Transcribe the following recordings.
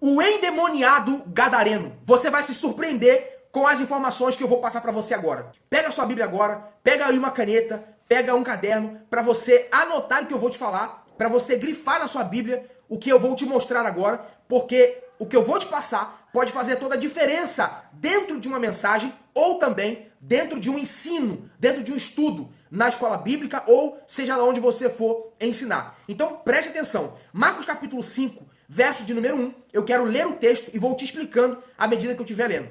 O endemoniado gadareno. Você vai se surpreender com as informações que eu vou passar para você agora. Pega a sua Bíblia agora, pega aí uma caneta, pega um caderno para você anotar o que eu vou te falar, para você grifar na sua Bíblia o que eu vou te mostrar agora, porque o que eu vou te passar pode fazer toda a diferença dentro de uma mensagem ou também dentro de um ensino, dentro de um estudo na escola bíblica ou seja lá onde você for ensinar. Então preste atenção. Marcos capítulo 5, verso de número 1, eu quero ler o texto e vou te explicando à medida que eu estiver lendo.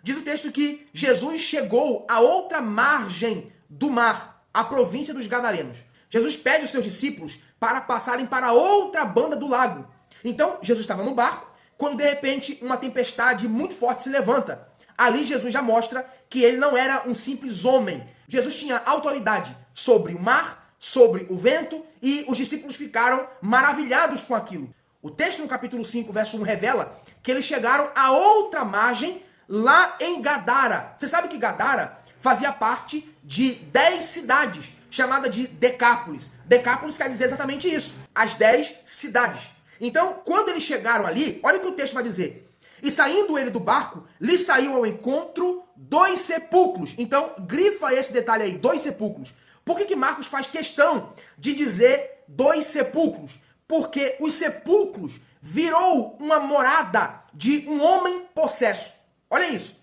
Diz o texto que Jesus chegou a outra margem do mar, a província dos Gadarenos. Jesus pede aos seus discípulos para passarem para outra banda do lago. Então, Jesus estava no barco, quando de repente uma tempestade muito forte se levanta. Ali Jesus já mostra que ele não era um simples homem. Jesus tinha autoridade sobre o mar, sobre o vento, e os discípulos ficaram maravilhados com aquilo. O texto no capítulo 5, verso 1, revela que eles chegaram a outra margem lá em Gadara. Você sabe que Gadara fazia parte de 10 cidades, chamada de Decápolis. Decápolis quer dizer exatamente isso, as 10 cidades. Então, quando eles chegaram ali, olha o que o texto vai dizer. E saindo ele do barco, lhe saiu ao encontro 2 sepulcros. Então, grifa esse detalhe aí, 2 sepulcros. Por que Marcos faz questão de dizer 2 sepulcros? Porque os sepulcros virou uma morada de um homem possesso. Olha isso.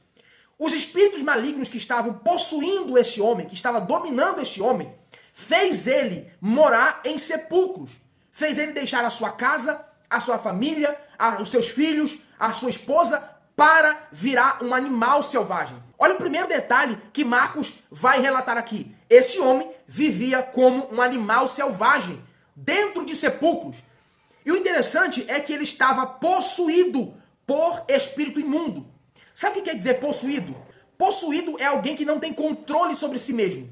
Os espíritos malignos que estavam possuindo este homem, que estava dominando este homem, fez ele morar em sepulcros. Fez ele deixar a sua casa, a sua família, os seus filhos, a sua esposa, para virar um animal selvagem. Olha o primeiro detalhe que Marcos vai relatar aqui. Esse homem vivia como um animal selvagem, dentro de sepulcros. E o interessante é que ele estava possuído por espírito imundo. Sabe o que quer dizer possuído? Possuído é alguém que não tem controle sobre si mesmo.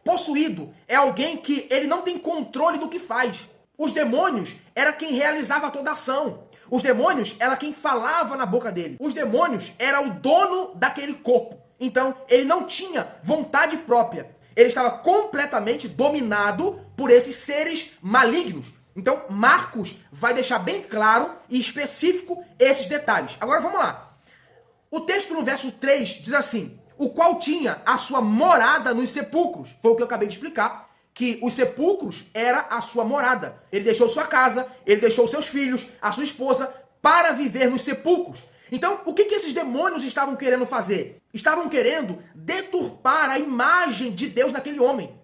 Possuído é alguém que ele não tem controle do que faz. Os demônios era quem realizava toda a ação. Os demônios era quem falava na boca dele. Os demônios era o dono daquele corpo. Então, ele não tinha vontade própria. Ele estava completamente dominado por esses seres malignos. Então, Marcos vai deixar bem claro e específico esses detalhes. Agora, vamos lá. O texto no verso 3 diz assim: o qual tinha a sua morada nos sepulcros. Foi o que eu acabei de explicar. Que os sepulcros era a sua morada. Ele deixou sua casa, ele deixou seus filhos, a sua esposa, para viver nos sepulcros. Então, o que esses demônios estavam querendo fazer? Estavam querendo deturpar a imagem de Deus naquele homem.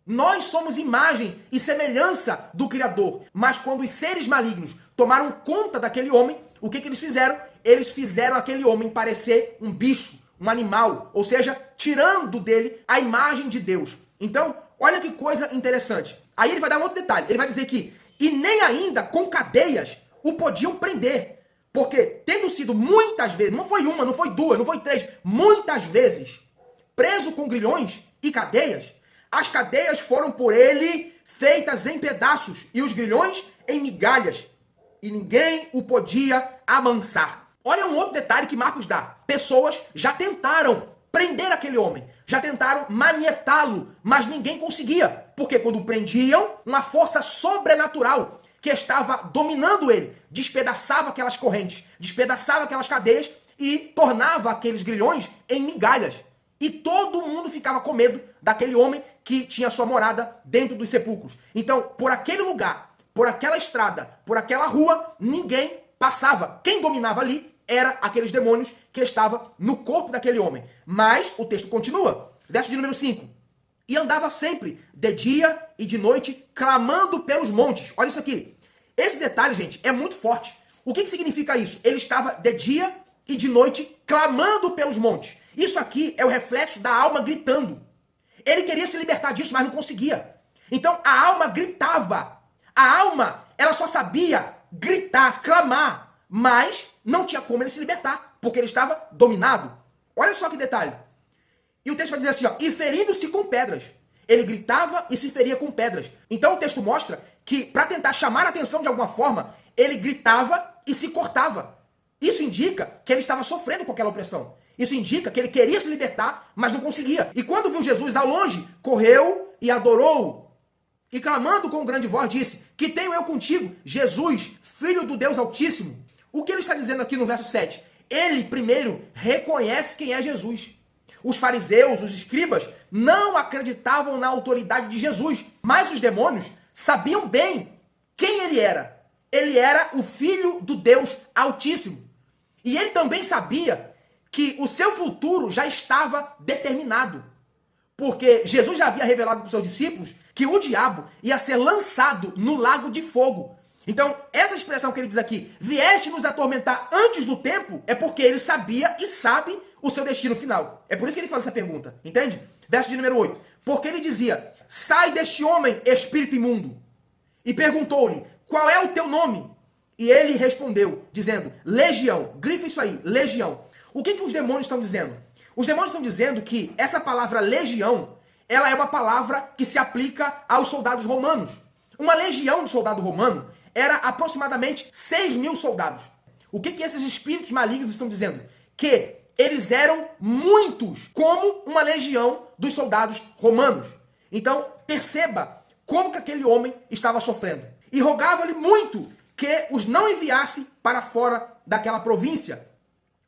Nós somos imagem e semelhança do Criador. Mas quando os seres malignos tomaram conta daquele homem, o que eles fizeram? Eles fizeram aquele homem parecer um bicho, um animal. Ou seja, tirando dele a imagem de Deus. Então, olha que coisa interessante. Aí ele vai dar um outro detalhe. Ele vai dizer que, e nem ainda com cadeias o podiam prender. Porque, tendo sido muitas vezes, não foi uma, não foi duas, não foi três, muitas vezes, preso com grilhões e cadeias, as cadeias foram por ele feitas em pedaços e os grilhões em migalhas. E ninguém o podia amansar. Olha um outro detalhe que Marcos dá. Pessoas já tentaram prender aquele homem. Já tentaram manietá-lo, mas ninguém conseguia. Porque quando prendiam, uma força sobrenatural que estava dominando ele, despedaçava aquelas correntes, despedaçava aquelas cadeias e tornava aqueles grilhões em migalhas. E todo mundo ficava com medo daquele homem que tinha sua morada dentro dos sepulcros. Então, por aquele lugar, por aquela estrada, por aquela rua, ninguém passava. Quem dominava ali era aqueles demônios que estavam no corpo daquele homem. Mas o texto continua. Verso de número 5. E andava sempre, de dia e de noite, clamando pelos montes. Olha isso aqui. Esse detalhe, gente, é muito forte. O que significa isso? Ele estava de dia e de noite clamando pelos montes. Isso aqui é o reflexo da alma gritando. Ele queria se libertar disso, mas não conseguia. Então a alma gritava. A alma, ela só sabia gritar, clamar, mas não tinha como ele se libertar, porque ele estava dominado. Olha só que detalhe. E o texto vai dizer assim, ó, e ferindo-se com pedras. Ele gritava e se feria com pedras. Então o texto mostra que, para tentar chamar a atenção de alguma forma, ele gritava e se cortava. Isso indica que ele estava sofrendo com aquela opressão. Isso indica que ele queria se libertar, mas não conseguia. E quando viu Jesus ao longe, correu e adorou. E clamando com grande voz disse, que tenho eu contigo, Jesus, Filho do Deus Altíssimo? O que ele está dizendo aqui no verso 7? Ele, primeiro, reconhece quem é Jesus. Os fariseus, os escribas, não acreditavam na autoridade de Jesus, mas os demônios sabiam bem quem ele era. Ele era o Filho do Deus Altíssimo. E ele também sabia que o seu futuro já estava determinado. Porque Jesus já havia revelado para os seus discípulos que o diabo ia ser lançado no lago de fogo. Então, essa expressão que ele diz aqui, vieste nos atormentar antes do tempo, é porque ele sabia e sabe o seu destino final. É por isso que ele faz essa pergunta, entende? Verso de número 8. Porque ele dizia, sai deste homem, espírito imundo. E perguntou-lhe, qual é o teu nome? E ele respondeu, dizendo, Legião. Grifa isso aí, Legião. O que os demônios estão dizendo? Os demônios estão dizendo que essa palavra legião, ela é uma palavra que se aplica aos soldados romanos. Uma legião de soldado romano era aproximadamente 6.000 soldados. O que esses espíritos malignos estão dizendo? Que eles eram muitos, como uma legião dos soldados romanos. Então, perceba como que aquele homem estava sofrendo. E rogava-lhe muito que os não enviasse para fora daquela província.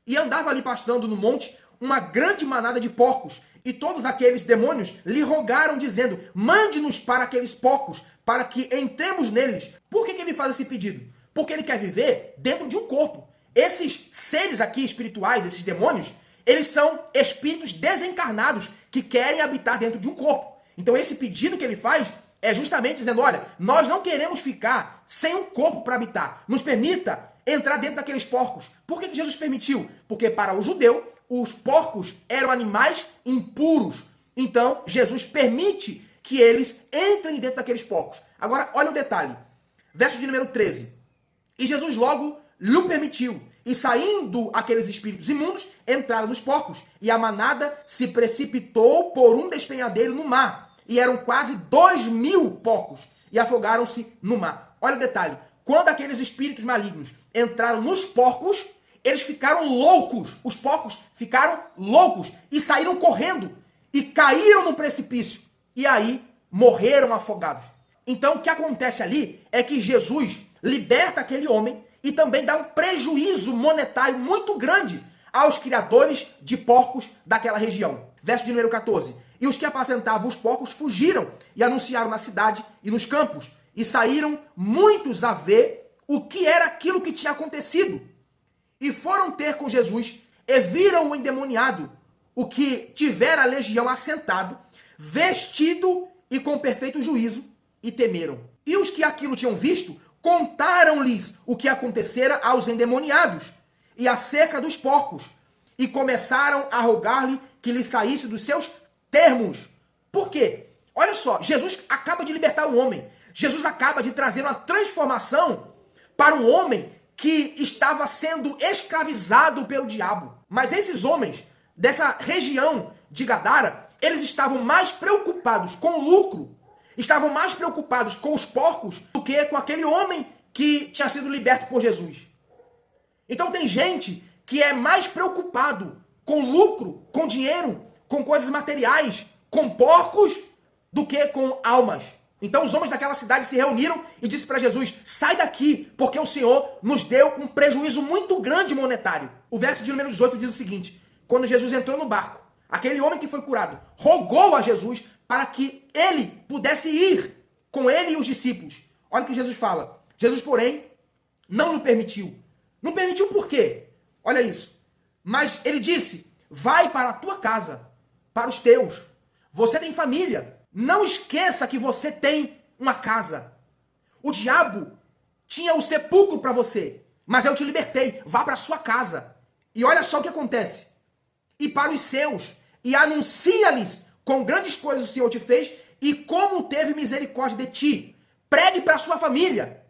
E andava ali pastando no monte uma grande manada de porcos. E todos aqueles demônios lhe rogaram, dizendo, mande-nos para aqueles porcos, para que entremos neles. Por que ele faz esse pedido? Porque ele quer viver dentro de um corpo. Esses seres aqui espirituais, esses demônios, eles são espíritos desencarnados que querem habitar dentro de um corpo. Então esse pedido que ele faz é justamente dizendo, olha, nós não queremos ficar sem um corpo para habitar. Nos permita entrar dentro daqueles porcos. Por que Jesus permitiu? Porque para o judeu, os porcos eram animais impuros. Então, Jesus permite que eles entrem dentro daqueles porcos. Agora, olha o detalhe. Verso de número 13. E Jesus logo lhe permitiu. E saindo aqueles espíritos imundos, entraram nos porcos. E a manada se precipitou por um despenhadeiro no mar. E eram quase 2.000 porcos. E afogaram-se no mar. Olha o detalhe. Quando aqueles espíritos malignos entraram nos porcos, eles ficaram loucos. Os porcos ficaram loucos e saíram correndo e caíram no precipício. E aí morreram afogados. Então o que acontece ali é que Jesus liberta aquele homem e também dá um prejuízo monetário muito grande aos criadores de porcos daquela região. Verso de número 14. E os que apacentavam os porcos fugiram e anunciaram na cidade e nos campos. E saíram muitos a ver o que era aquilo que tinha acontecido. E foram ter com Jesus e viram o endemoniado, o que tivera a legião assentado, vestido e com perfeito juízo, e temeram. E os que aquilo tinham visto, contaram-lhes o que acontecera aos endemoniados, e acerca dos porcos, e começaram a rogar-lhe que lhe saísse dos seus termos. Por quê? Olha só, Jesus acaba de libertar um homem. Jesus acaba de trazer uma transformação para um homem que estava sendo escravizado pelo diabo. Mas esses homens dessa região de Gadara, eles estavam mais preocupados com o lucro, estavam mais preocupados com os porcos do que com aquele homem que tinha sido liberto por Jesus. Então tem gente que é mais preocupado com lucro, com dinheiro, com coisas materiais, com porcos, do que com almas. Então os homens daquela cidade se reuniram e disse para Jesus, sai daqui, porque o Senhor nos deu um prejuízo muito grande monetário. O verso de número 18 diz o seguinte, quando Jesus entrou no barco, aquele homem que foi curado rogou a Jesus para que ele pudesse ir com ele e os discípulos. Olha o que Jesus fala. Jesus, porém, não lhe permitiu. Não permitiu por quê? Olha isso. Mas ele disse, vai para a tua casa, para os teus. Você tem família. Não esqueça que você tem uma casa. O diabo tinha o sepulcro para você, mas eu te libertei. Vá para a sua casa. E olha só o que acontece. E para os seus, e anuncia-lhes com grandes coisas o Senhor te fez e como teve misericórdia de ti. Pregue para a sua família.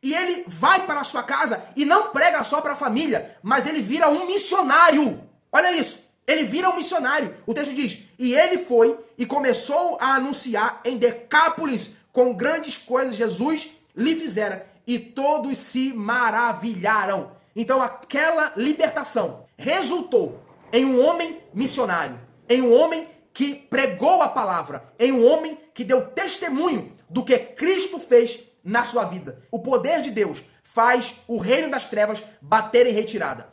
E ele vai para a sua casa e não prega só para a família, mas ele vira um missionário. Olha isso. Ele vira um missionário. O texto diz, e ele foi e começou a anunciar em Decápolis com grandes coisas Jesus lhe fizera. E todos se maravilharam. Então aquela libertação resultou em um homem missionário, em um homem que pregou a palavra, em um homem que deu testemunho do que Cristo fez na sua vida. O poder de Deus faz o reino das trevas bater em retirada.